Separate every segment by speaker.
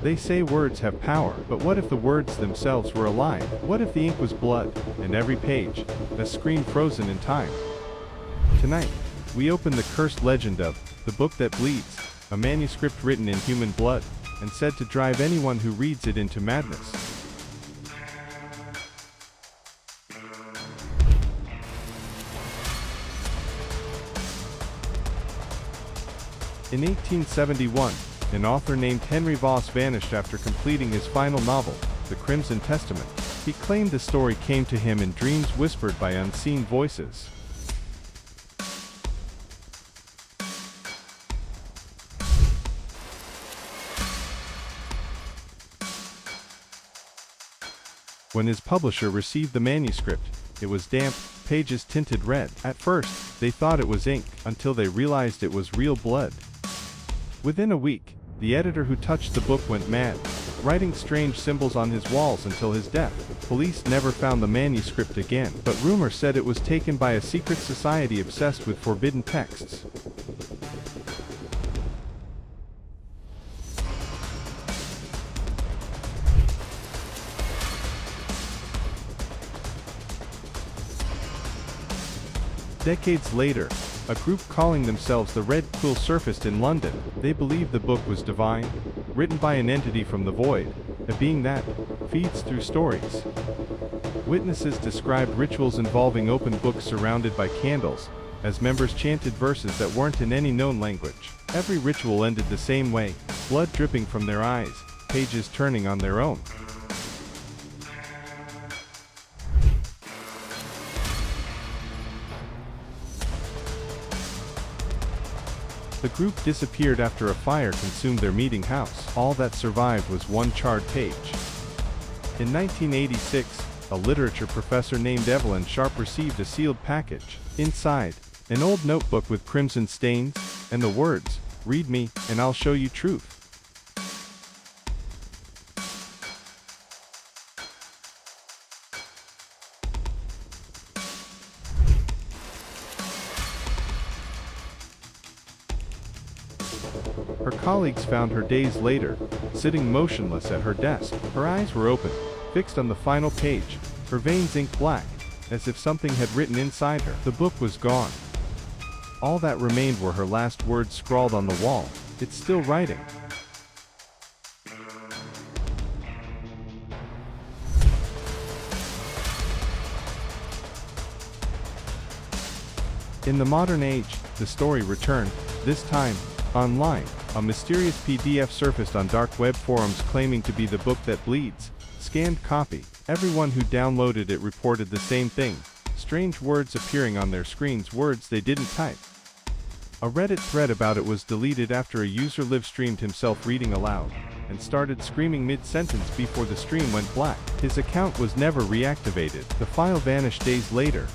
Speaker 1: They say words have power, but what if the words themselves were alive? What if the ink was blood, and every page, a screen frozen in time? Tonight, we open the cursed legend of The Book That Bleeds, a manuscript written in human blood, and said to drive anyone who reads it into madness. In 1871, an author named Henry Voss vanished after completing his final novel, The Crimson Testament. He claimed the story came to him in dreams whispered by unseen voices. When his publisher received the manuscript, it was damp, pages tinted red. At first, they thought it was ink, until they realized it was real blood. Within a week, the editor who touched the book went mad, writing strange symbols on his walls until his death. Police never found the manuscript again, but rumor said it was taken by a secret society obsessed with forbidden texts. Decades later, a group calling themselves the Red Quill surfaced in London. They believed the book was divine, written by an entity from the void, a being that feeds through stories. Witnesses described rituals involving open books surrounded by candles, as members chanted verses that weren't in any known language. Every ritual ended the same way, blood dripping from their eyes, pages turning on their own. The group disappeared after a fire consumed their meeting house. All that survived was one charred page. In 1986, a literature professor named Evelyn Sharp received a sealed package. Inside, an old notebook with crimson stains, and the words, "Read me, and I'll show you truth." Her colleagues found her days later, sitting motionless at her desk. Her eyes were open, fixed on the final page, her veins ink black, as if something had written inside her. The book was gone. All that remained were her last words scrawled on the wall. "It's still writing." In the modern age, the story returned, this time, online. A mysterious PDF surfaced on dark web forums claiming to be the book that bleeds. Scanned copy. Everyone who downloaded it reported the same thing. Strange words appearing on their screens, words they didn't type. A Reddit thread about it was deleted after a user live-streamed himself reading aloud, and started screaming mid-sentence before the stream went black. His account was never reactivated. The file vanished days later.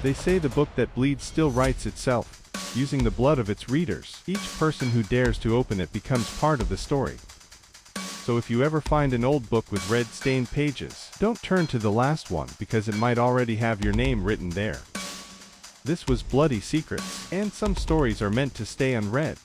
Speaker 1: They say the book that bleeds still writes itself, using the blood of its readers. Each person who dares to open it becomes part of the story. So if you ever find an old book with red stained pages, don't turn to the last one because it might already have your name written there. This was Bloody Secrets, and some stories are meant to stay unread.